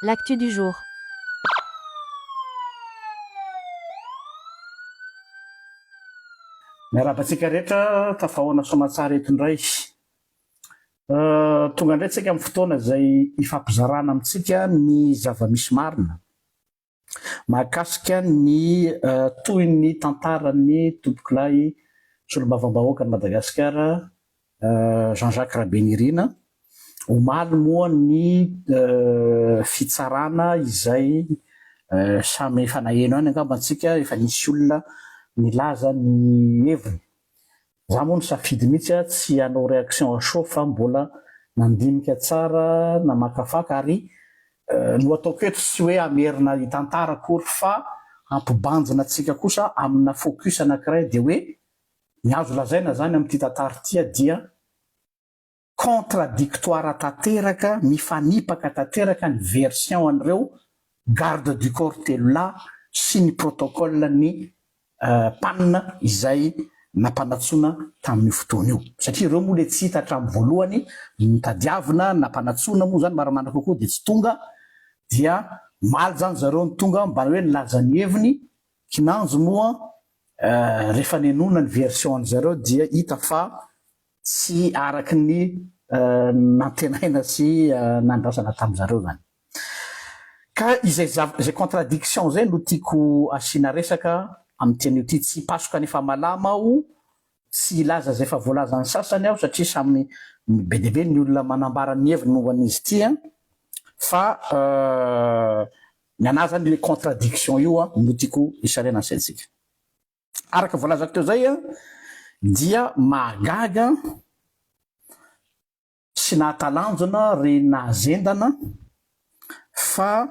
L'actu du jour. Miarabantsika rehetra tafahoana somatsara eto indray. Tonga indray tsika amin'ny fotoana izay ifampizarana amintsika ny zava-misy marina mahakasika ny toy ny tantaran'ny tombokolay solombavambahoaka ny Madagasikara, Jean-Jacques Rabengirina. Omaly moa ny fitsarana izay samy efa naheno any angamba antsika, efa nisy olona nilaza ny heviny. Za moa nisafidy mihitsy tsy hanao réaction à chaud fa mbola nandinika tsara na makafaka ary no ataoko eto tsy hoe amerina hitantara akory fa ampibanjina antsika kosa amina focus anankiray dia hoe ny azo lazaina zany amin'ity tantara ity dia contradictoire tanteraka, mifanipaka tanteraka ny version an'ireo garde du corps telo sy ny protocole ny panina izay nampanatsoana tamin'io fotoana io. Satria ireo moa le tsy hita hatramin'ny voalohany nitadiavina nampanatsoana moa zany maramana kokoa dia tsy tonga, dia maly zany zareo ny tonga mba hoe nilaza ny heviny. Kinanjo moa rehefa nenona ny version an'zareo dia hita fa tsy araky ny nantenaina sy nandrasana tamin'zareo zany. Ka izay contradiction zay no tiako asina resaka amin'tian'io ty, tsy pasoka nefa malama aho, tsy ilaza zay fa voalaza ny sasany aho satria samy be dia be ny olona manambara ny heviny momba an'izy ity fa ny anahy zany le contradiction io no tiako isarena ny saintsika. Araka voalazako teo zay dia mahagaga sy nahatalanjona ry nahazendana fa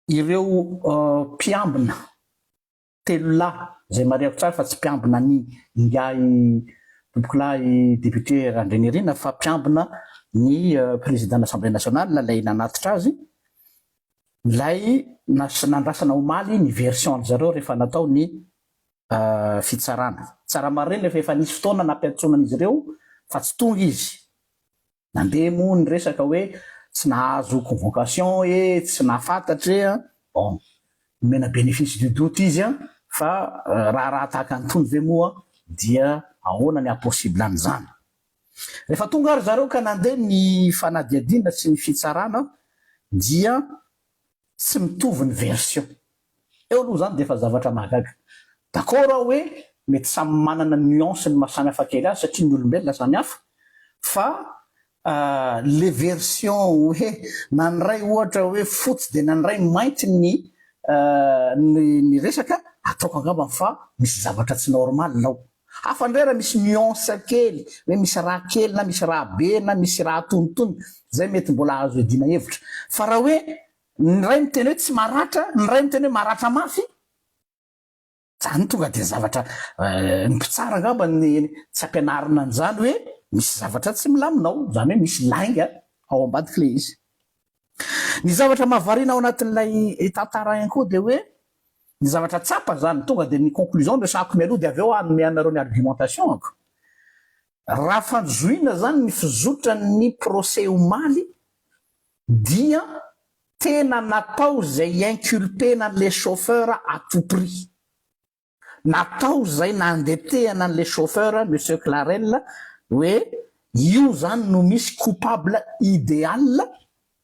ireo mpiambina telo zay mariako tsara fa tsy mpiambina ny ngay tombokolay député Randrenirina fa mpiambina ny président l'Assemblée nationale lay nanatitra azy, lay nandrasana omaly ny version zareo rehefa natao ny fitsarana. Tsara marina rehefa efa nisy fotoana nampiantsonan'izy ireo fa tsy tonga izy. Nandeha moa ny resaka hoe tsy nahazo convocation tsy nahafantatra bon, mena bénéfice du doute izy fa raha tahaka antony ve moa dia ahoana ny impossible an'izany. Rehefa tonga ary zareo ka nandeha ny fanadiadina sy ny fitsarana dia tsy mitovy ny version. Eo aloha zany dia efa zavatra mahagaga. D'accord aho hoe mety samy manana nuance ny mahasamihafa kely azy satria ny olombelona samihafa, fa les versions hoe nanray ohatra hoe fotsy dia nanray mainty ny resaka ataoko angamba fa misy zavatra tsy normal lao. Hafa ndray raha misy nuance kely, hoe misy raha kely na misy raha be na misy raha tonitony, zay mety mbola azo edina hevitra. Fa raha hoe ny ray miteny hoe tsy maratra, ny ray miteny hoe maratra mafy, zany tonga dia zavatra ny mpitsara angamba tsy ampianarina an'izany hoe misy zavatra tsy milaminao, zany hoe misy lainga ao ambadiky le izy. Ny zavatra mahavariana ao anatin'ilay tantara ihany koa dia hoe ny zavatra tsapa zany tonga dia ny conclusion no sahako mialoha dia avy eo anome anareo ny argumentation ako. Raha fanjoina zany ny fizotra ny procès omaly dia tena natao zay inculpena an'le chauffeur à tout prix. Natao zay nandetehana an'le chauffeur monsieur Clarel hoe io zany no misy coupable idéal.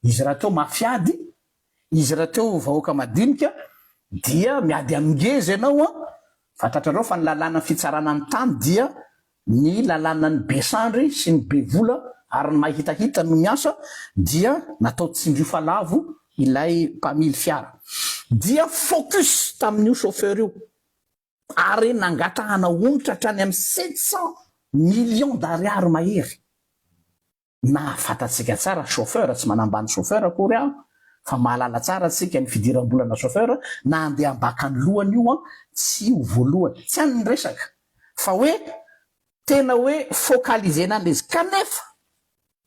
Izy raha teo mafiady, izy raha teo vahoaka madinika dia miady amingezy ianao fantatrareo fa ny lalàna fitsarana ny tany dia ny lalàna ny besandry sy ny bevola ary ny mahitahita no miasa, dia natao tsindrio falavo ilay mpamily fiara. Dia focus tamin'io chauffeur io ary nangatahana onitra hatrany amin'ny 700 millions d'ariary mahery. Na fantatsika tsara chauffeur tsy manambany chauffeur akory fa mahalala tsara tsika ny fidiram-bolana chauffeur na andeha ambaka ny lohany io tsy ho voalohany, tsy any resaka fa hoe tena hoe focalisena an'le izy. Kanefa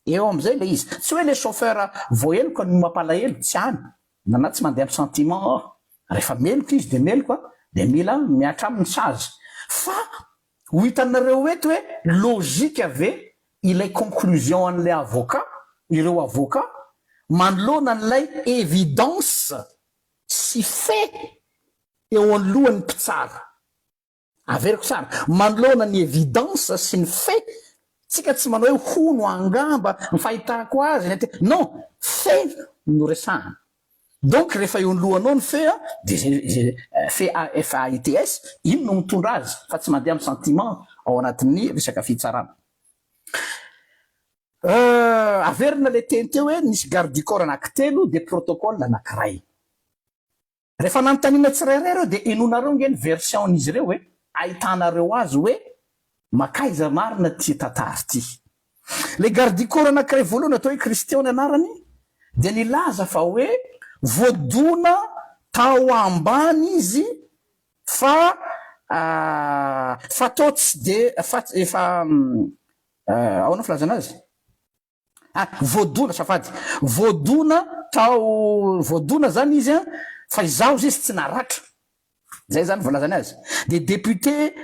eo am'izay le izy tsy hoe le chauffeur voaheloka no mampalahelo, tsy any na tsy mandeha amin'ny sentiment rehefa meloka izy dia meloka dia mila miatra amin'ny sazy. Fa ho hitanareo eto hoe logika ave ilay conclusion an'le avocat, ireo avocat manoloana n'ilay évidence sy fait eo anolohan'ny mpitsara averiko tsara manoloana ny évidence sy ny fait tsika tsy manao hoe hono angamba ny fahitako azy non fait no resahana donc rehefa eo anylohanao ny fait de FAITS ino no mitondra azy fa tsy mandeha amin'ny sentiment ao anatin'ny resaka fitsarana averina le teny teo hoe nisy garde du corps anankitelo de protocole anankiray rehefa nanontaniana tsirairay reo de enonareo nge ny version n'izy ireo hoe ahitanareo azy hoe makaiza marina ty tantara ty le garde du corps anankiray voalohany atao hoe Christian ny anarany de nilaza fa hoe voadona tao ambany izy fa tao tsy de efa ahoana filazana azy voadona safady voadona zany izy fa izaho izy tsy naratra zay zany volazana azy de député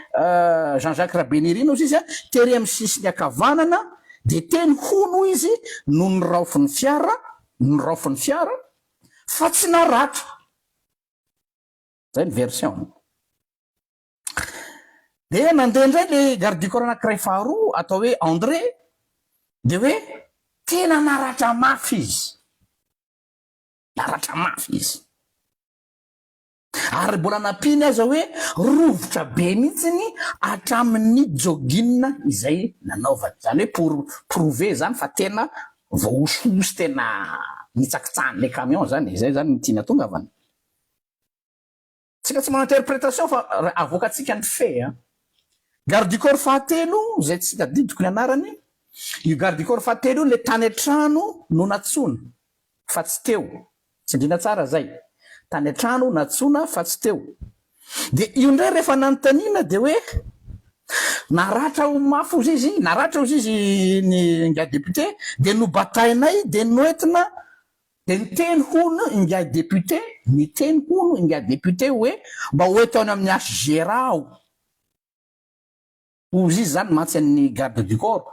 Jean-Jacques Rabenirino izy tery amin'ny sisiny akavanana de teny hono izy no niraofiny fiara fa tsy naratra zay ny version de nandeha ndray le garde du corps anankiray faharoa atao hoe André de hoe tena naratra mafy izy ary mbola nampiny aza hoe rovotra be mihitsiny hatramin'ny jogging izay nanaovany zany hoe pour prouver zany fa tena voaososy tena nitsakitsahany le camion zany zay zany tiana tongavany tsika tsy manao interprétation fa avoakatsika ny fait garde du corps fahatelo zay tsy tadidiko ny anarany io garde du corps fahatelo io le tany an-trano no natsona fa tsy teo tsy indrina tsara zay tany an-trano natsona fa tsy teo de io ndray rehefa nanontaniana de hoe naratra mafy ozy izy naratra ozy izy ny inga député de no batainay de noentina de niteny hono inga député niteny hono inga député hoe mba hoetaony amin'ny HGRA ozy izy zany mantsy amin'ny garde du corps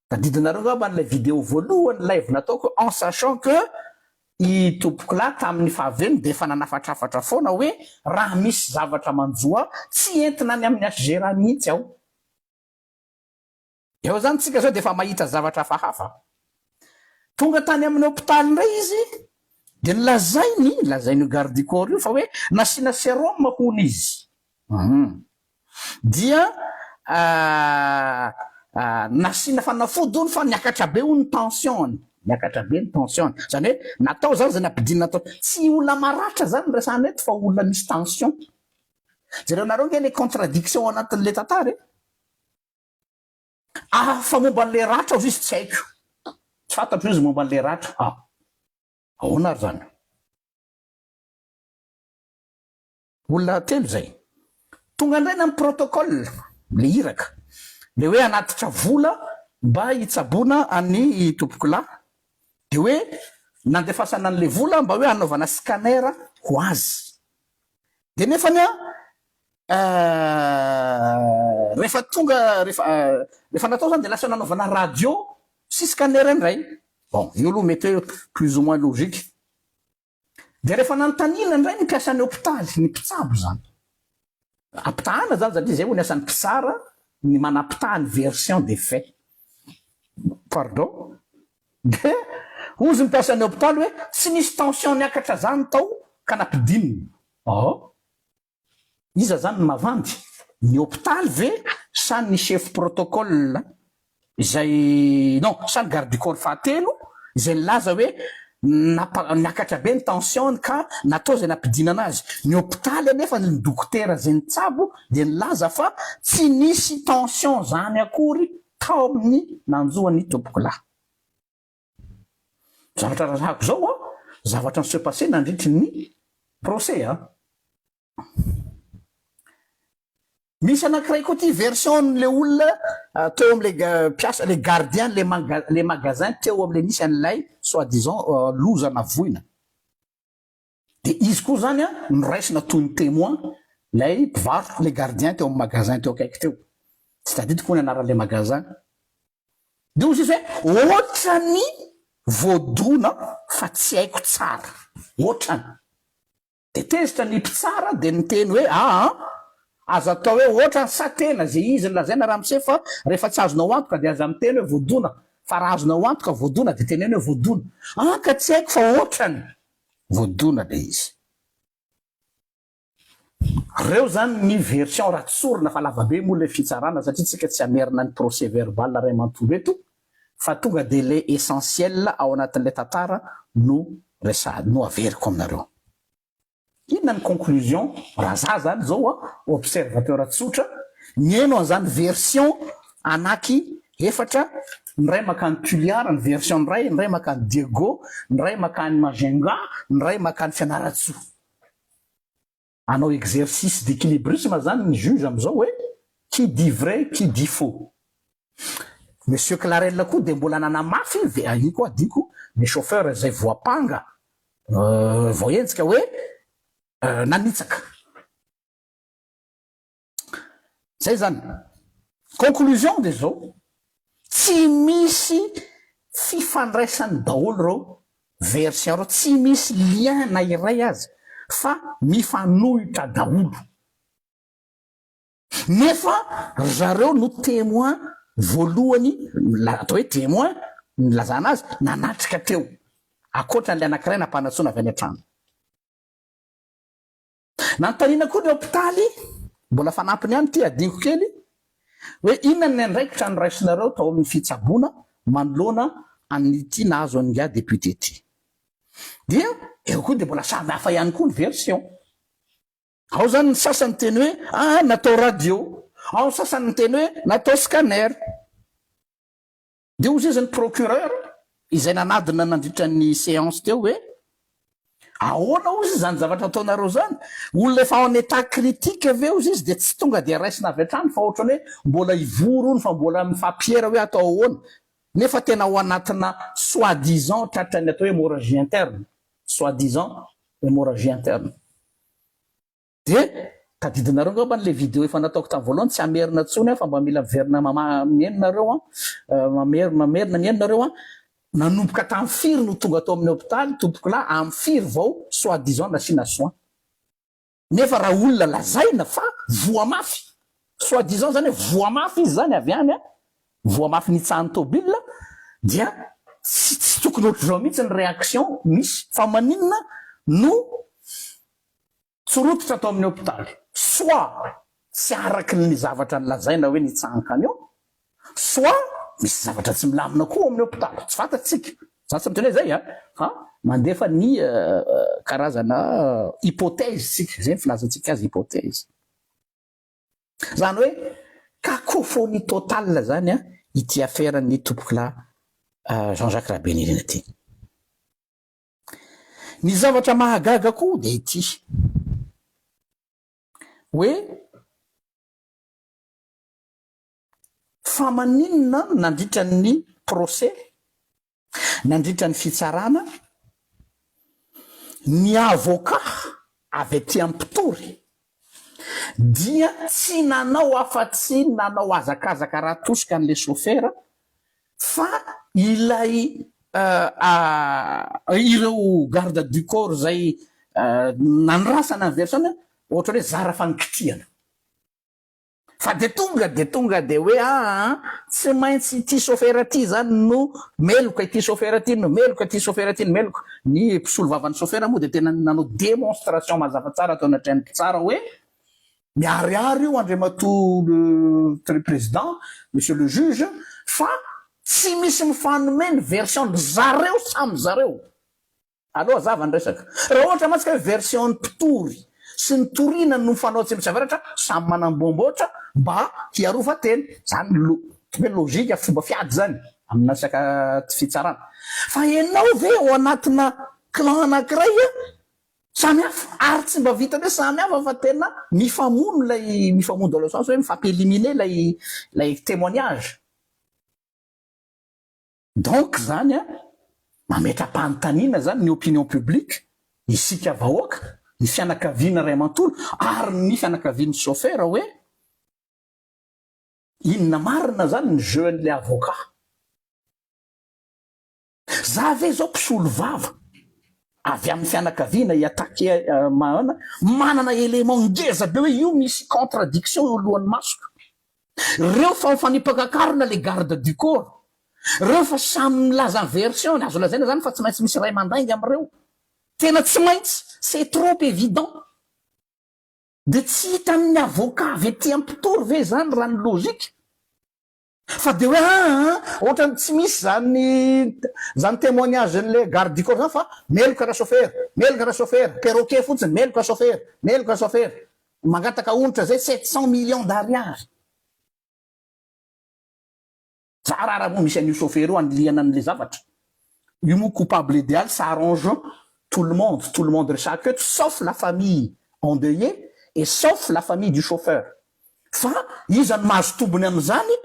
tadidinareo ngamba n'ilay vidéo voalohany live nataoko en sachant que i tompoko lahy tamin'ny fahavelony de efa nanafatrafatra foana hoe raha misy zavatra manjoa tsy entina ny amin'ny HGRA mihitsy aho eo zany tsika zao de efa mahita zavatra hafahafa tonga tany amin'ny hôpitaly ndray izy de lazainy garde du corps io fa hoe nasina sérum hono izy dia nasina fanafody fa niakatra be ny tension zany hoe natao zany zay nampidiny natao tsy olona maratra zany resahana eto fa olona misy tension zareo nareo nge le contradiction anatin'le tantara fa momba n'le ratra ozy izy tsy haiko tsy fantatro izy momba n'le ratra ahoana ary zany olona telo zay tonga indray na amin'ny protocole le iraka le hoe anatitra vola mba hitsabona any tompoko lahy de hoe nandefasana an'le vola mba hoe anaovana scanner ho azy de nefany rehefa tonga rehefa natao zany de lasa nanaovana radio sy scanner indray bon io aloha mety hoe plus ou moins logique de rehefa nanontaniana indray ny mpiasan'ny hôpitaly ny mpitsabo zany ampitahana zany zany zay ho ny asan'ny mpitsara ny manapitahany version des faits pardon de ozy mpiasan'ny hôpitaly hoe tsy nisy tension niakatra zany tao ka nampidininy iza zany ny mavandy ny hôpitaly ve sa ny chef protocole izay non sa ny garde du corps fahatelo izay nilaza hoe niakatra be ny tension ka natao zay nampidina anazy ny hôpitaly anefa ny dokotera zay nitsabo de nilaza fa tsy nisy tension zany akory tao amin'ny nanjoany tompoko lahy zavatra razahako zao zavatra ny se passé nandritry ny procès misy anankiray koa ty version le olona teo am'le piasa le gardien le magasin teo am'le nisy an'ilay soi-disant lozana voina de izy koa zany noraisina toy ny témoin lay mpivarotra le gardien teo amin'ny magasin teo akaiky teo tsy tadidiko ny anaran'le magasin de ozy izy hoe ohatra ny voadona fa tsy haiko tsara ohatrany de tezitra ny mpitsara de niteny hoe azo atao hoe ohatrany sa tena zay izy nlazaina raha mise fa rehefa tsy azonao antoka de aza miteny hoe voadona fa raha azonao antoka voadona de teneny hoe voadona ka tsy haiko fa ohatrany voadona le izy reo zany ny version ratsorina fa lavabe moa le fitsarana satria tsika tsy amerina ny procès verbal ray mantolo eto fa tonga de le essentiel ao anatin'le tantara no resady no averiko aminareo inona ny conclusion raha za zany zao observateur tsotra mieno an'zany version anaky efatra ny ray makany Tuliara ny version ny ray makany Diego ny ray makany Magenga ny ray makany Fianaratsoa anao exercice d'équilibrisme zany ny juge am'izao hoe qui dit vrai qui dit faux monsieur Clarel koa de mbola nanamafy iny koa adiko ny chauffeur zay voapanga voentsika hoe nanitsaka zay zany conclusion de zao tsy misy fifandraisany daholo reo version reo tsy misy lien na iray azy fa mifanohitra daholo nefa zareo no témoin voalohany atao hoe témoin nilazana azy nanatrika teo akoatran'le anankiray nampanatsoana avy any an-trano nanontaniana koa ny hôpitaly mbola fanampiny ihany ty adiniko kely hoe inona ny andraikitra ny raisinareo tao amin'ny fitsaboana manoloana an'ity nahazo anga député ty dia eo koa de mbola samy hafa ihany koa ny version ao zany ny sasany teny hoe natao radio ao sasany ny teny hoe natao scanner de ozy izy ny procureur izay nanadina nandritra ny séance teo hoe ahoana ozy zany zavatra ataonareo zany olona efa ao an état critique ave ozy izy de tsy tonga de raisina avy atrany fa ohatrany hoe mbola ivorony fa mbola mifampiera hoe atao ahoana nefa tena ao anatina soi-disant tratrany atao hémorragie interne soi-disant hémorragie interne de tadidinareo ngamba n'le vidéo efa nataoko tamin'ny voalohany tsy amerina tsony fa mba mila miverina mienonareo mamerina mienonareo nanomboka tamin'ny firy no tonga atao amin'ny hôpitaly tompoko la amin'ny firy vao soi-disant nasiana soin nefa raha olona lazaina fa voamafy soi-disant zany hoe voamafy izy zany avy any voamafy nitsahany tobile dia tsy tokony ohatr'izao mihitsy ny réaction misy fa maninona no tsorototra atao amin'ny hôpitaly soit tsy araky ny zavatra nylazaina hoe nitsahankany eo soit misy zavatra tsy milamina koa amin'ny hôpitaly tsy fantatsika zany tsy miteny hoe zay fa mandefa ny karazana hypothèse sika zay ny filazantsika azy hypothèse zany hoe cacophonie totale zany ity affaire-ny tompoko la Jean-Jacques Rabenirina ty ny zavatra mahagaga koa de ity hoe fa maninona nandritra ny procès nandritra ny fitsarana ny avocat avy aty ampitory dia tsy nanao afa-tsy nanao azakazaka raha tosika an'le chauffeur fa ilay ireo garde du corps zay nanrasana ny version ohatra hoe zara fanikitiana fa de tonga de hoe tsy maintsy ity chauffeur aty zany no meloka ity chauffeur aty no meloka ity chauffeur aty no meloka ny mpisolo vavan'ny chauffeur moa de tena nanao démonstration mazava tsara atao anatrany tsara hoe miariary io andriamatoa le président monsieur le juge fa tsy misy mifanomeny version zareo samy zareo aloha zava ny resaka raha ohatra matsika hoe version ny mpitory sy ny torina no mifanao tsy misaveratra samy manambomboatra mba hiarova teny zany hoe logika fomba fiady zany amina saka ty fitsarana fa ianao ve ao anatina clan anankiray samy hafa ary tsy mba vita hoe samy hafa fa tena mifamono lay mifamono dans le sens hoe mifampi-éliminer lay témoignage donc zany mametra-panontaniana zany ny opinion publique isika vahoaka ny fianakaviana ray amantolo ary ny fianakaviany chauffeur hoe inona marina zany ny jeu n'le avocat Zave zao mpisolo vava avy amin'ny fianakaviana iatake mahana manana élément ngeza be hoe io misy contradiction eo alohan'ny masoko. Reo fa mifanipakakarona le garde du corps, reo fa samy milaza version azo lazaina zany fa tsy maintsy misy ray mandaingy am'reo. Tena tsy maintsy, c'est trop évident. De tsy hita amin'ny avocat avy ety ampitory ve zany raha ny logika. Fa de hoe ohatrany tsy misy zany témoignage n'le garde du corps zany fa meloka raha chauffeur, perroquet fotsiny meloka chauffeur, mangataka onitra zay 700 millions d'ariary. Raha moa misy an'io chauffeur io aniliana an'le zavatra. Io moa coupable idéal, ça arrange tout le monde rechaque eto, sauf la famille endeuillée et sauf la famille du chauffeur. Fa iza ny mahazo tombony am'zany,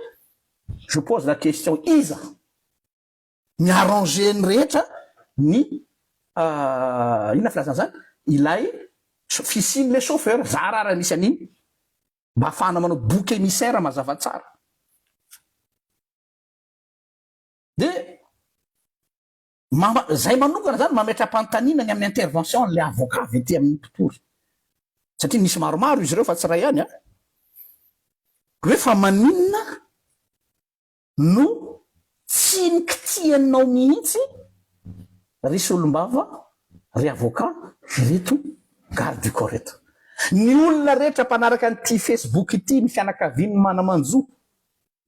je pose la question, iza miarranger ny rehetra ny ina filazana zany ilay fisin'le chauffeur. Za raha misy an'iny mba afahana manao bouc émissaire mazava tsara. De zay manokana zany mametra-pantanina ny amin'ny intervention le avocat avy ety amin'ny mpitory, satria nisy maromaro izy reo fa tsy ray ihany hoe fa maninona no tsy nikitianao mihitsy risy olombava ry avocat reto garde du corps reto. Ny olona rehetra mpanaraka n'ity Facebook ity ny fianakaviany manamanjo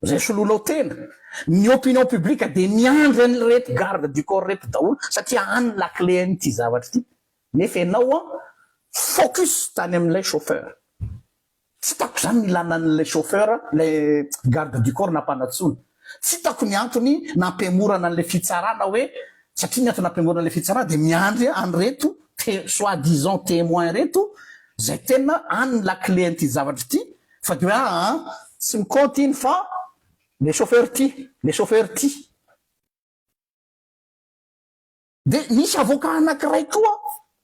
zay solonao tena, ny opinion publique de miandry ny reto garde du corps reto daholo satria any la clé n'ity zavatra ity. Nefa ianao focus tany amin'ilay chauffeur. Tsy tako zany milana an'ilay chauffeur le garde du corps nampanatsony, tsy tako ny antony nampemorana an'le fitsarana hoe satria ny antony nampemorana an'le fitsarana de miandry an'reto soi-disant témoin reto zay tena any la clé n'ity zavatra ity. Fa de hoe tsy mikompte iny fa le chauffeur ty. De nisy avocat anankiray koa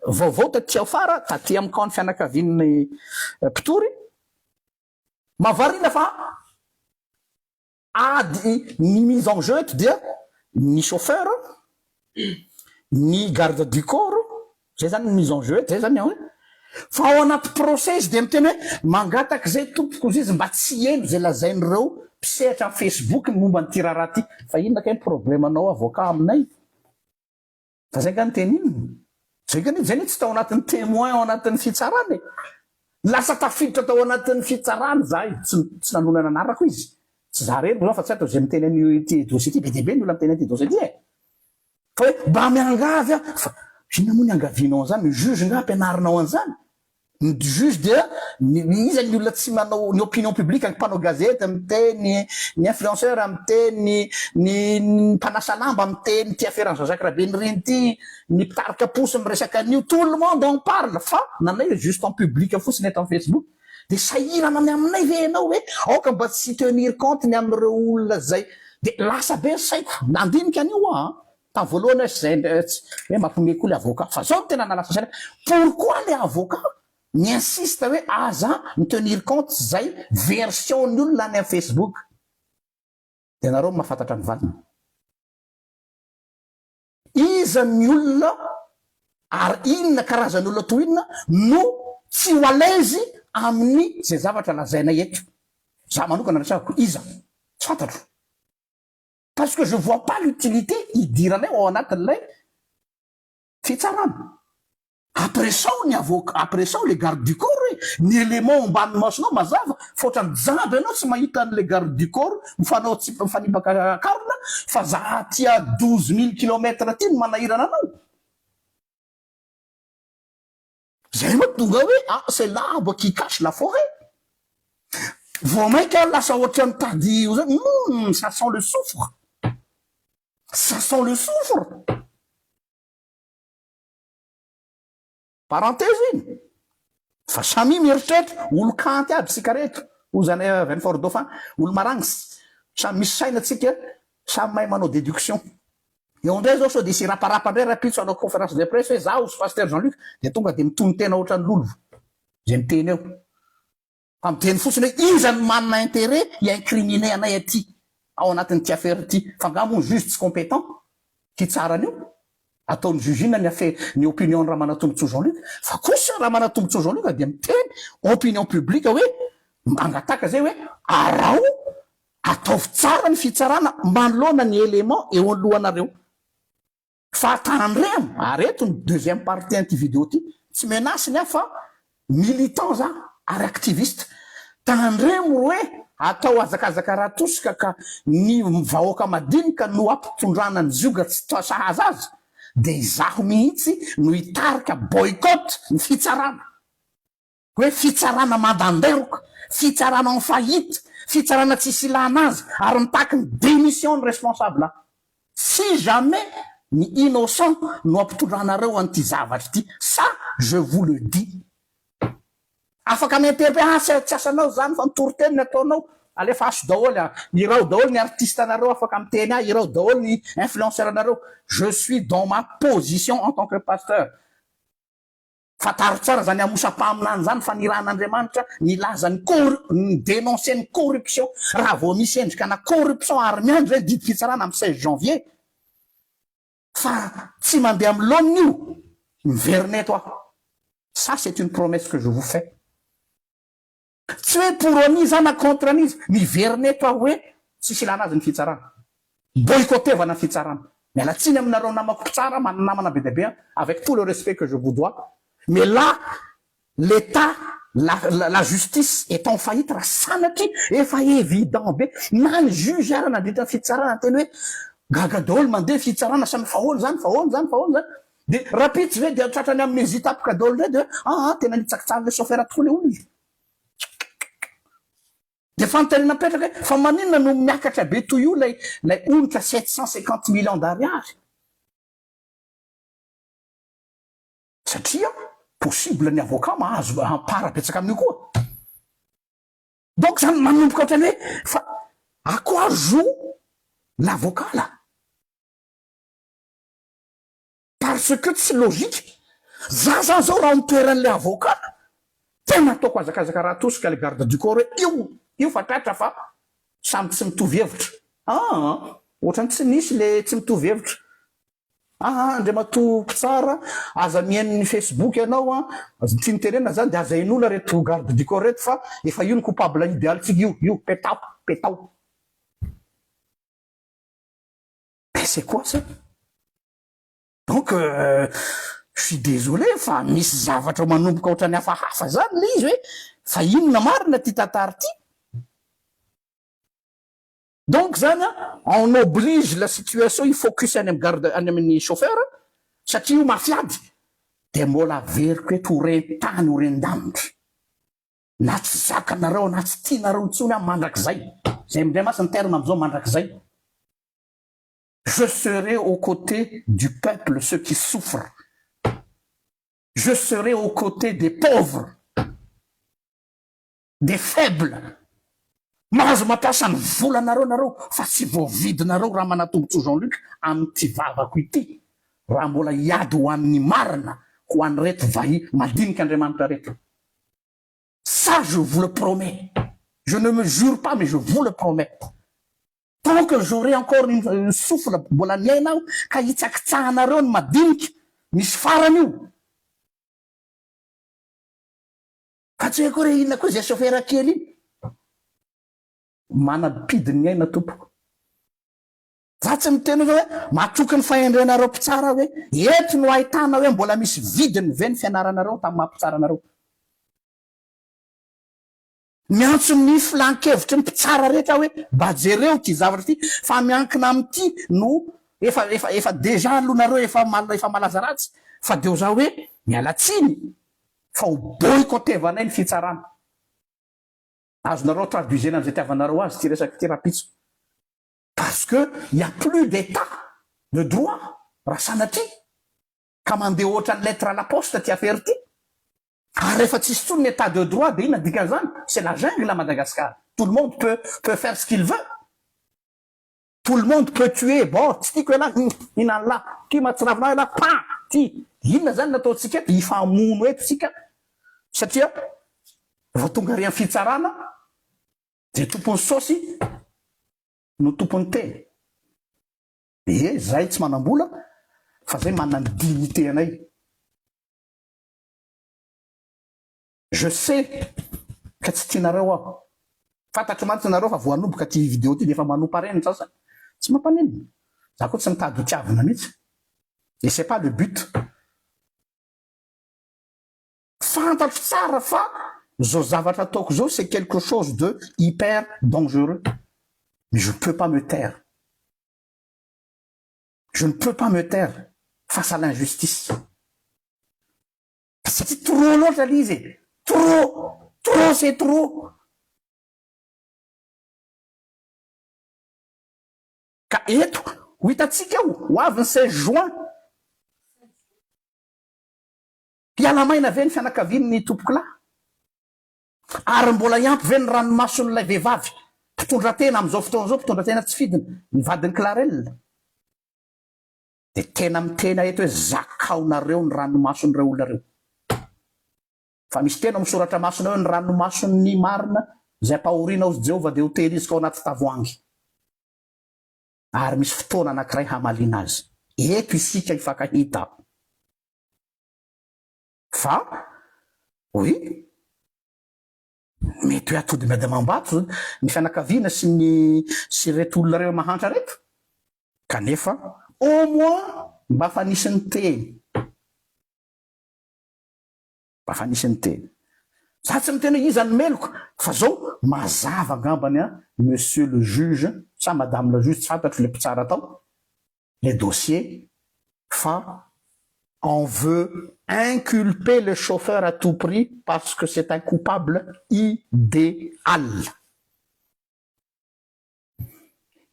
vaovao taty afara taty amin'ny camp ny fianakavian'ny mpitory mavarina fa ny mise en jeu eto dia ny chauffeur, ny garde du corps, zay zany mise en jeu eto zay zany hoe fa ao anaty procès de miteny hoe mangataka zay tompoko izy mba tsy eno zay lazain'ireo mpisehatra amin'ny Facebook ny momba ny tirara ty. Fa inona kay ny problème anao avocat aminay? Fa zay ka ny teny iny zay ka zay tsy tao anatin'ny témoin ao anatin'ny fitsarany, lasa tafiditra tao anatin'ny fitsarany zahay tsy nanona nanarako izy tsy za reny fa tsy atao zay miteny an'ity dossier ty be dia be ny olona miteny an'ity dossier ty fa hoe mba miangavy fa ina moa ny angavianao an'izany, ny juge nga ampianarinao an'izany. Ny juge dia iza ny olona tsy manao ny opinion publique ny mpanao gazety miteny, ny influenceur miteny, ny mpanasa lamba miteny ty affaire Jean-Jacques Rabeniry ty, ny mpitarika posy miresaka an'io, tout le monde en parle. Fa nanay juste en public fotsiny eto amin'ny Facebook. De sahirana ny aminay ve ianao hoe aoka mba tsy tenir compte ny amin'ireo olona zay. De lasa be saiko nandinika an'io ta voalohany zay hoe mampiomehy koa le avocat. Fa zao tena nalasa saina, pourquoi le avocat mi-insiste hoe aza mi-tenir compte zay version ny olona any amin'ny Facebook. De nareo mahafantatra ny valiny. Iza ny olona ary inona karazany olona toy inona no tsy ho à l'aise amin'ny zay zavatra lazainay eto. Za manokana resako iza tsy fantatro. Parce que je vois pas l'utilité idiranay ao anatin'ilay fitsarana. Après ça ny avocat, après ça les gardes du corps, ny élément ambany masonao mazava fa ohatrany jamby ianao tsy mahita an'le garde du corps mifanao tsy mifanipaka karona fa za tia 12 000 kilomètres ty ny manahirana anao. Zay moa tonga hoe c'est l'arbre qui cache la forêt. Vao mainka lasa ohatrany tady io zany ça sent le soufre. Ça sent le soufre. Parenthèse iny fa samy mieritreritra olo kanty aby sika reto ozany Vainfort Dauphin olo maragnitsy samy misy sainatsika samy mahay manao déduction. Eo ndray zao so de sy raparapa ndray rapitso anao conférence de presse hoe zaho sy pasteur Jean-Luc de tonga de mitony tena ohatrany lolo zay miteny eo fa miteny fotsiny hoe iza ny manana intérêt hiincriminer anay aty ao anatin'ity affaire ty fa ngamo juge tsy compétent. hitsarany io ataony jugina ny opinion raha manatombotso Jean-Luc fa kosa raha manatombotso Jean-Luc dia miteny opinion publique hoe mangataka zay hoe arao ataovy tsara ny fitsarana manoloana ny élément eo alohanareo fa tandremo areto ny deuxième partie anty vidéo ty tsy menasy ny a fa militant za ary activiste tandremo hoe atao azakazaka raha tosika ka ny vahoaka madinika no ampitondrana ny zioga tsy sahaza azy de izaho mihitsy no hitarika boycott ny fitsarana hoe fitsarana mandanderoka fitsarana en faillite fitsarana tsisy ilana azy ary mitaky ny démission ny responsable si jamais ny innocent no ampitondranareo an'ity zavatra ty ça je vous le dis afaka miinterpé tsy asanao zany fa nitoroteniny ataonao alefa aso daholo irao daholo ny artiste anareo afaka miteny ah irao daholo ny influenceur anareo je suis dans ma position en tant que pasteur fataro tsara zany amosampaminany zany fa niran'Andriamanitra nilaza ny dénoncer ny corruption raha vao misy endrika na corruption ary miandro zay didy fitsarana am 16 janvier fa tsy mandeha amy lominy io miverine toi ça c'est une promesse que je vous fais tsy hoe pour ani zany na contre anizy miverine toi hoe tsisy ilana azy ny fitsarana boycottevana ny fitsarana miala tsiny aminareo namako tsara mananamana be deabe avec tout le respect que je vous dois mais là l'état la justice est en faillite raha sanatry efa évident be na ny juge ara nandritra fitsarana teny hoe gaga daholo mandeha fitsarana samy faholy zany de rapitsy ve de tratrany amin'ny zitapika daholo ndray de tena nitsakitsara le chauffeur tokoa le olo izy de fantanina petraka hoe fa maninona no miakatra be toy io lay onitra 750 millions d'ariary satria possible ny avocat mahazo ampara betsaka amin'io koa donc zany manomboka ohatrany hoe fa à quoi joue l'avocat là parce que tsy logique za zany zao raha mitoeran'le avocat tena ataoko azakazaka raha tosika le garde du corps io fa tratra fa samy tsy mitovy hevitra ohatrany tsy nisy le tsy mitovy hevitra andriamato tsara aza mihain'ny Facebook ianao tsy nitenena zany de aza in'olona reto garde du corps reto fa efa io ny coupable idéalitsika io petao mais c'est quoi ça donc je suis désolé fa misy zavatra manomboka ohatrany hafa zany le izy hoe fa inona marina ty tatary ty donc zany on oblige la situation il focus any amin'ny chauffeur satria io mafiady de mbola veriko hoe torentany horendanitra na tsy zakanareo na tsy tianareo ntsony a mandrakizay zay mindray masy ny terme am'izao mandrakizay je serai aux côtés du peuple ceux qui souffrent je serai aux côtés des pauvres des faibles mahazo mampiasa ny volanareo fa tsy voavidinareo raha manatombotso Jean-Luc am'ty vavako ity raha mbola iady ho an'ny marina ho an'ny reto madinika Andriamanitra reto ça je vous le promets je ne me jure pas mais je vous le promets tant que j'aurai encore une souffle mbola miainao ka hitsakitsahanareo ny madinika misy farany io fa tsy hoe koa re inona koa zay chauffeur kely iny manapidiny ny aina tompoko za tsy miteny hoe matroky ny fahendrenareo mpitsara hoe eto no ahitana hoe mbola misy vidiny ve ny fianaranareo tamin'ny mampitsaranareo miantso ny filankevitry ny mpitsara rehetra hoe bajereo ty zavatra ty fa miankina am'ty no efa déjà alonareo efa malaza ratsy fa deo za hoe mialatsiny fa ho boycottevanay ny fitsarana azonareo traduisena an'izay tiavanareo azy ty resaky ty rapitso parce que il y a plus d'état de droit raha sanatry ka mandeha ohatra ny lettre à la poste ty affaire ty ary rehefa tsisy tsony ny état de droit de ina dika zany c'est la jungle à Madagascar tout le monde peut faire ce qu'il veut tout le monde peut tuer bon tsy tiako ela inany la ty matsiravina ela pa ty inona zany nataotsika eto ifamono eto sika satria vao tonga ry amin'ny fitsarana de tompony saosy no tompony teny zay tsy manam-bola fa zay manana ny dignité anay. Je sais ka tsy tianareo aho, fantatro mantsy nareo fa voanomboka ty vidéo ty de efa manompareny sasany tsy mampanenina za koa tsy mitady hitiavana mihitsy, et c'est pas le but. Fantatro tsara fa zao zavatra ataoko zao c'est quelque chose de hyper dangereux, mais je ne peux pas me taire. Je ne peux pas me taire face à l'injustice. Parce que c'est trop loatra l'izy, trop c'est trop. Ka eto ho hitatsika eo ho avy ny 16 juin hiala maina ve ny fianakavian'ny tompoko lahy ary mbola iampy ve ny ranomason'ilay vehivavy mpitondra tena am'izao fotoana zao, mpitondra tena tsy fidina ny vadiny Clarel. De tena mitena eto hoe zakaonareo ny ranomason'ireo olona reo. Fa misy tena misoratra masona hoe ny ranomason'ny marina zay ampahoriana ao Jehovah de ho tehirizika ao anaty tavoahangy. Ary misy fotoana anankiray hamalina azy. Eto isika ifankahita. Fa oui, mety hoe atody miady mambato ny fianakaviana sy reto olona reo mahantra reto. Kanefa au moins mba fa nisy ny teny. Mba fa nisy ny teny. Za tsy miteny iza ny meloko fa zao mazava angambany monsieur le juge sa madame la juge tsy fantatro le mpitsara tao les dossiers fa on veut inculper le chauffeur à tout prix parce que c'est un coupable idéal.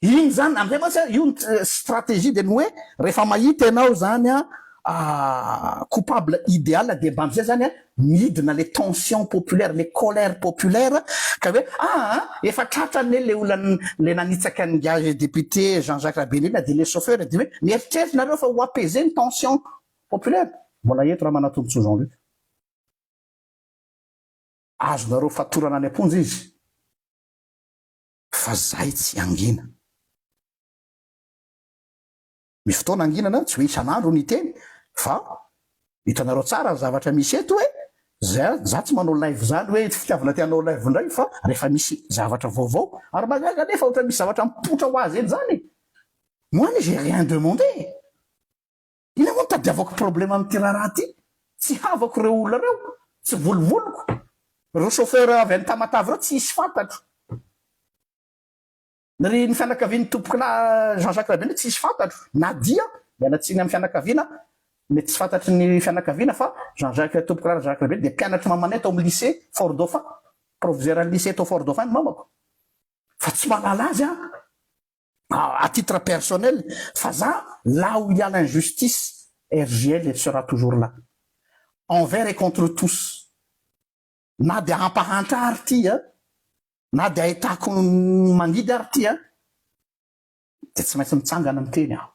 Iny zany amizay mantsy io stratégie de hoe rehefa mahita ianao zany coupable idéal de mba amizay zany midina les tensions populaires, les colères populaires ka hoe efa tratrany le olona le nanitsaka ny gage député Jean-Jacques Rabenina de les chauffeurs de hoe mieritreritra nareo fa ho apaiser ny tension populaire. Mbola eto raha manatombotso Jean-Luc azonareo fatorana any amponja izy fa zay tsy angina. Misy fotoana anginana tsy hoe isan'andro ny teny fa hitanareo tsara ny zavatra misy eto hoe za tsy manao live zany hoe fitiavana tianao live ndray fa rehefa misy zavatra vaovao ary magaga nefa ohatra misy zavatra mipotra ho azy eto zany. Moi j'ai rien demandé. Ina moa tadiavako problème amin'ty raha ty tsy havako reo olona reo tsy volovoloko reo chauffeur avy any Tamatavy reo tsy hisy fantatro ny fianakavian'ny tompoko na Jean-Jacques Rabenina tsy hisy fantatro na dia mialatsiny amin'ny fianakaviana mety tsy fantatry ny fianakaviana fa Jean-Jacques tompoko na Jean-Jacques Rabenina de mpianatra mamanay tao amin'ny lycée Fort Dauphin, proviseur ny lycée tao Fort Dauphin ny mamako fa tsy malala azy à titre personnel fa za là où il y a l'injustice RGL elle sera toujours là envers et contre tous. Na de hampahantra ary ty na de ahitako mangidy ary ty de tsy maintsy mitsangana miteny aho.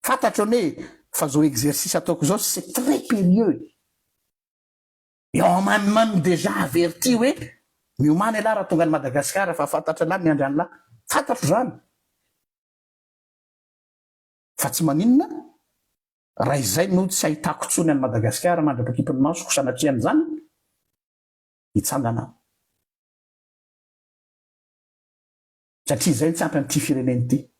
Fantatro ne fa zao exercice ataoko zao c'est très périlleux. Et on m'a même déjà averti hoe miomana la raha tonga ny Madagascar fa fantatra la miandry any la. Fantatro zany. Fa tsy maninona raha izay no tsy ahitako tsony any Madagascar mandrapakipon'ny masoko sanatriany zany hitsangana. Satria zay tsy ampy amin'ity fireneny ty.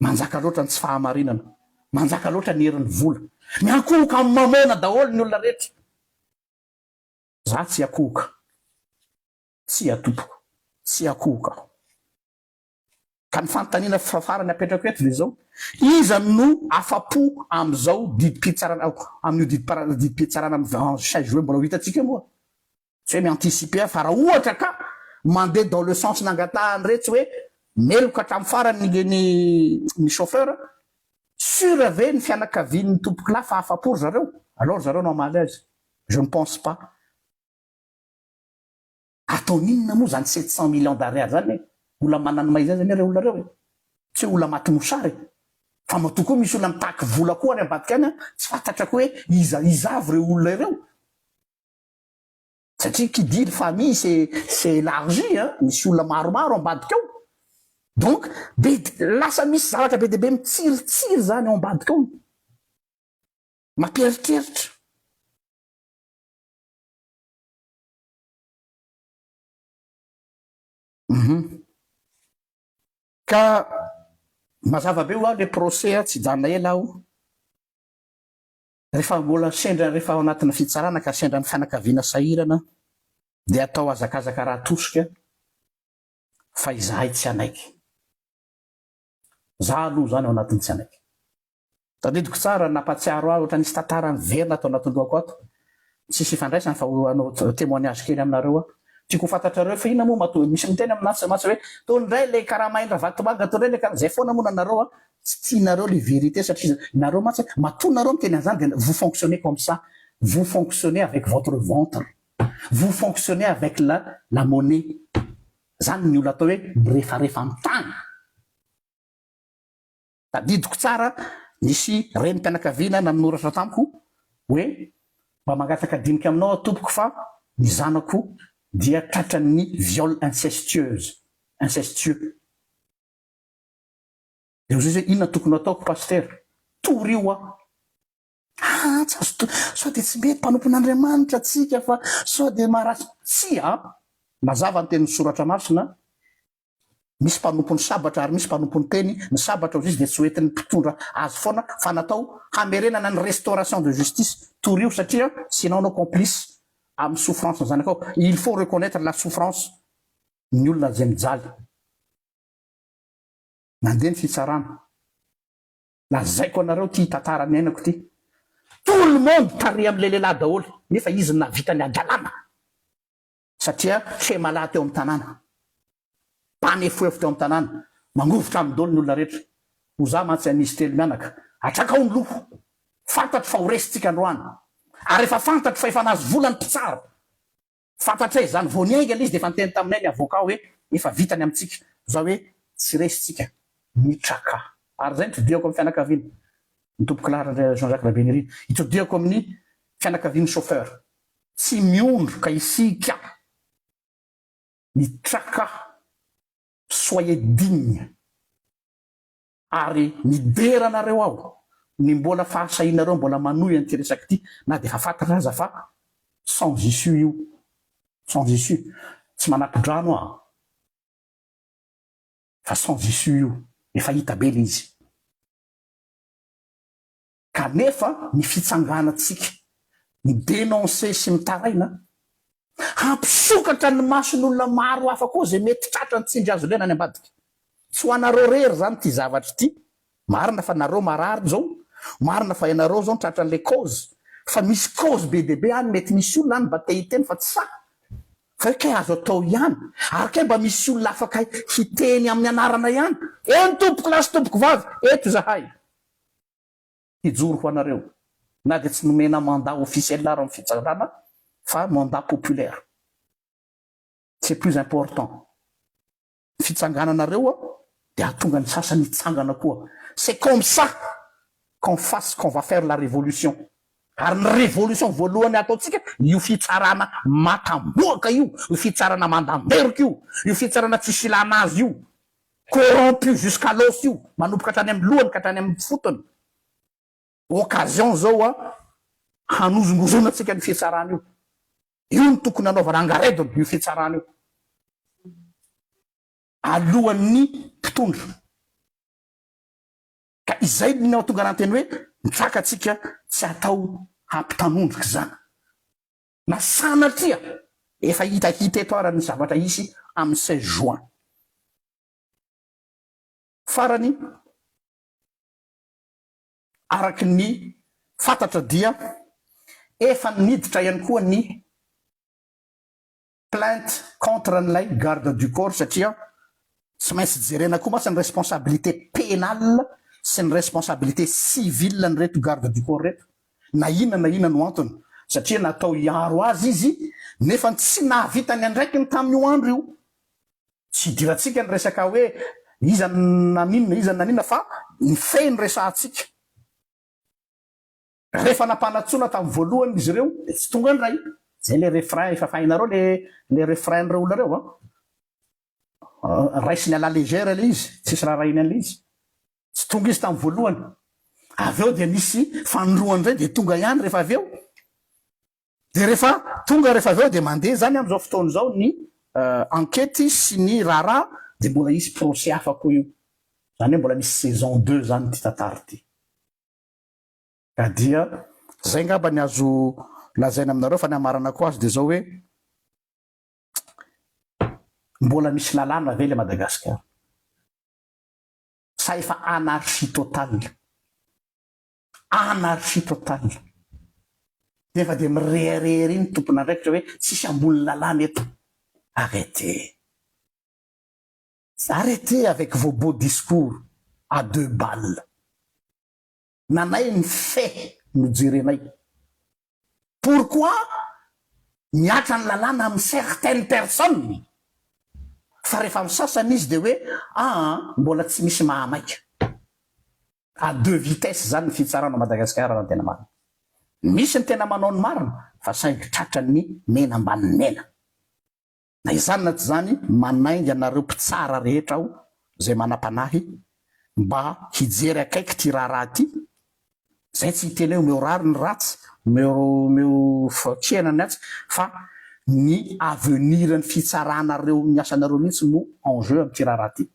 Manjaka loatra ny tsy fahamarinana, manjaka loatra ny herin'ny vola. Miakohoka amin'ny mamona daholo ny olona rehetra. Za tsy akohoka, tsy atompoko, tsy akohoka. Ka ny fanontaniana farany apetrako eto le zao, iza no afapo am'izao didim-pitsarana amin'io didim-pitsarana amin'ny 16 juin mbola ho hitatsika moa. Tsy hoe mi-anticiper fa raha ohatra ka mandeha dans le sens nangatahany rehetra hoe meloka hatramin'ny farany ny chauffeur sur ve ny fianakavian'ny tompoko lahy fa afapo zareo, alors zareo no amaly azy. Je ne pense pas. Ataoninona moa zany 700 millions d'ariary zany olona manany maizay zany reo olona reo tsy olona maty mosary fa matoko misy olona mitaky vola koa any ambadika any tsy fantatrako hoe izavy reo olona ireo satria qui dit famille c'est élargi misy olona maromaro ambadika ao donc lasa misy zavatra be deaibe mitsiritsiry zany ao ambadika ao mampieritreritra ka mazava be ho aho le procès tsy janona ela aho rehefa mbola sendra rehefa ao anatina fitsarana ka sendra ny fianakaviana sahirana dia atao azakazaka raha tosika fa izahay tsy anaiky za aloha zany ao anatin'ny tsy anaiky tadidiko tsara nampatsiaro aho ohatra nisy tantarany verina atao anatin'ny lohako ato tsisy ifandraisany fa anao témoignage kely aminareo a tiako fantatrareo fa ina moa misy miteny aminatsa hoe tondray le karamaindra vatomanga tondray le zay foana moa nanareo a tsy tianareo le vérité satria nareo matsy matonareo miteny an'izany dia vous fonctionnez comme ça vous fonctionnez avec votre ventre vous fonctionnez avec la monnaie zany ny olona atao hoe rehefarehefa am'tany tadidiko tsara nisy reny mpianakaviana nanoratra tamiko hoe mba mangataka dinika aminao tompoko fa ny zanako dia tratran'ny viol incestueux de zay zay inona tokony ataoko paster torio a sao de tsy mety mpanompon'andriamanitra tsika fa sao de marasy tsy a mazava ny tenin'ny soratra masina misy mpanompony sabatra ary misy mpanompony teny ny sabatra ozy izy de tsy hoentin'ny mpitondra azy foana fa natao hamerenana ny restauration de justice torio satria sinon anao complice amin'ny souffrance ny zanakao il faut reconnaître la souffrance ny olona zay mijaly nandeha ny fitsarana lazaiko anareo ty tantara ny ainako ty tout le monde tare am'le lehilahy daholo nefa izy navita ny adalàna satria shemala teo amin'ny tanàna panefoefo teo amin'ny tanàna mangovotra amin'ny dolo ny olona rehetra ho za mantsy anisy telo mianaka atraka ao ny loko fantatry fa ho resitsika androany ary efa fantatry fa efa nahazo volany mpitsara fantatray zany vo niaingana izy de efa niteny taminay ny avocat hoe efa vitany amintsika za hoe tsy resitsika mitraka ary zay nitodiako amin'ny fianakaviana ny tompo clara Jean-Jacques Labenirine itodiako amin'ny fianakaviany chauffeur tsy miondro ka isika mitraka soyez digne ary mideranareo aho ny mbola fahasahinareo mbola manohy an'ty resaky ty na de efa fantatra aza fa sans issue io sans issue tsy manapidrano fa sans issue io efa hita be le izy kanefa ny fitsanganatsika ny dénoncer sy mitaraina hampisokatra ny mason'olona maro hafa koa zay mety tratra ny tsindry azo lena any ambadika tsy ho anareo rery zany ty zavatra ty marina fa nareo marary zao marina fa ianareo zao tratra an'le cause fa misy cause be deaibe any mety misy olona any mba te hiteny fa tsy sa fa hoe kay azo atao ihany ary kay mba misy olona afaka hiteny amin'ny anarana ihany eny tompoko lasy tompoko vavy eto zahay hijoro ho anareo na de tsy nomena mandat officiel lara amin'ny fitsarana fa mandat populaire c'est plus important fitsangananareo de atonga ny sasany hitsangana koa c'est comme ça qu'on fasse qu'on va faire la révolution ary ny révolution voalohany ataotsika io fitsarana matamboaka io fitsarana mandamberika io fitsarana tsisy ilana azy io corrompu jusqu'à l'os io manompoka hatrany amin'ny lohany ka hatrany amin'ny fotony occasion zao hanozongozonatsika ny fitsarana io ny tokony anaovana angaredony io fitsarana io alohan'ny mpitondra ka izay ny atonga ananteny hoe mitrakatsika tsy atao hampitanondriky zany na sanatria efa hitahita eto arany zavatra isy amin'ny 16 juin farany araky ny fantatra dia efa niditra ihany koa ny plainte contre n'ilay garde du corps satria tsy maintsy jerena koa masy ny responsabilité pénale sy ny responsabilité civile ny reto garde du corps reto na inona no antony satria natao iaro azy izy nefa tsy nahavitany andraiky ny tamin'io andro io tsy idiratsika ny resaka hoe iza naninona fa ny feny resahatsika rehefa nampanatsona tamin'ny voalohany izy ireo de tsy tonga ndray zay le refrain efa fahinareo le refrain reo olona reo raisiny ala légère le izy tsisy raha rainy an'le izy tsy tonga izy tamin'ny voalohany avy eo dia misy fanoroany zay de tonga ihany rehefa avy eo de rehefa tonga rehefa avy eo de mandeha zany am'izao fotoana zao ny enquête sy ny raharaha de mbola isy procès hafa koa io zany hoe mbola misy saison 2 zany ty tantara ty ka dia zay ngamba ny azo lazaina aminareo fa ny amarana koa azy de zao hoe mbola misy lalàna ve le Madagasikara sa efa anarchie totale nefa de mireharehery iny tompona andraikitra hoe tsisy ambony lalàna eto arrêtez avec vos beaux discours à 2 balles nanay ny fait no jerenay pourquoi miatra ny lalàna amin'ny certaines personnes fa rehefa amin'ny sasany izy de hoe mbola tsy misy mahamaika à 2 vitesses zany ny fitsarana Madagasikara raha tena marina misy ny tena manao ny marina fa saingy tratra ny mena ambany mena na izany na tsy zany manaingy anareo mpitsara rehetra aho zay manam-panahy mba hijery akaiky ty raharaha ty zay tsy hiteny hoe meo rary ny ratsy meo fakienany atsy fa ny avenir ny fitsaranareo ny asanareo mihitsy no enjeu am'ty raharaha ty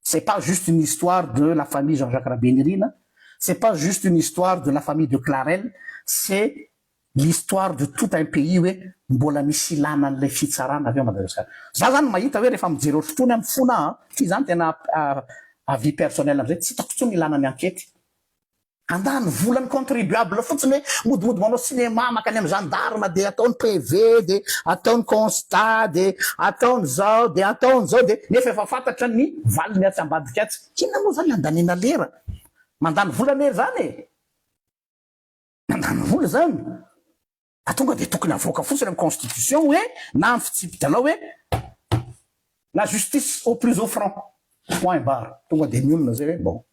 c'est pas juste une histoire de la famille Jean-Jacques Rabénirina c'est pas juste une histoire de la famille de Clarel c'est l'histoire de tout un pays hoe mbola misy ilana an'lay fitsarana avy eo Madagasikara za zany mahita hoe rehefa mijery otrotony amin'ny fona ty zany tena avis personnel am'izay tsy hitako tsony ilana ny enquête andany volany contribuable fotsiny hoe modimody manao cinéma makany amin'ny gendarme de ataony PV de ataony constat de ataony zao de nefa efa fantatra ny valiny atsy ambadika atsy kina moa zany andanina lera mandany volana ery zany mandany vola zany tonga de tokony avoaka fotsiny amin'ny constitution hoe na amin'ny fitsipy-dalao hoe la justice au plus offrant point barre tonga de ny olona zay hoe bon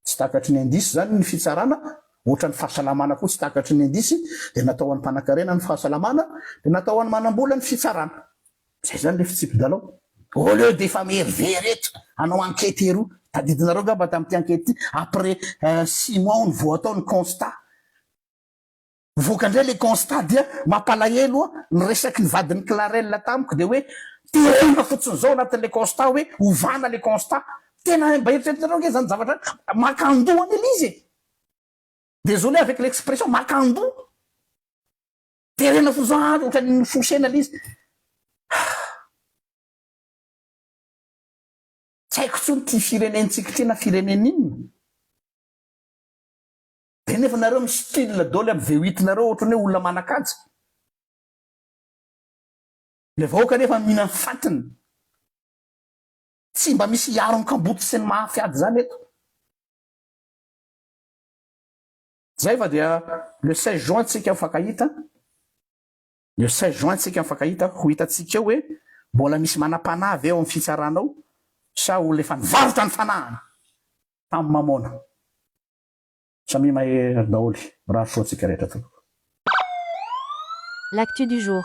tsy takatry ny indisy zany ny fitsarana ohatra ny fahasalamana koa tsy takatry ny indisy de natao an'ny mpanakarena ny fahasalamana de natao an'ny manam-bola ny fitsarana zay zany le fitsipy-dalao au lieu de efa merivery anao enquête eroa tadidinareo ngamba tamin'ity enquête ty après 6 mois ny vo atao ny constat voakandray le constat dia mampalahelo ny resaky ny vadin'ny Clarel tamiko de hoe terena fotsiny zao anatin'le constat hoe ovana le constat tena mba eritreretinareo nge zany zavatra makandoa any izy désolé avec l'expression makandoa terena fotsiny ohatrany fosena le izy tsy haiko tsony ty firenentsika ty na firenen'inona de nefa nareo mi style daoly amy V8nareo ohatrany hoe olona manakajy le vahoaka nefa mihina fatiny tsy mba misy iaro mikamboty sy ny mahafiady zany eto zay fa dia le 16 juin tsika mifankahita le 16 juin tsika mifankahita ho hitatsika eo hoe mbola misy manam-panavy eo amin'ny fitsaranao sa olo efa nivarotra ny fanahany tamy mamona samy mahay daholy raha soatsika rehetra to. L'actu du jour.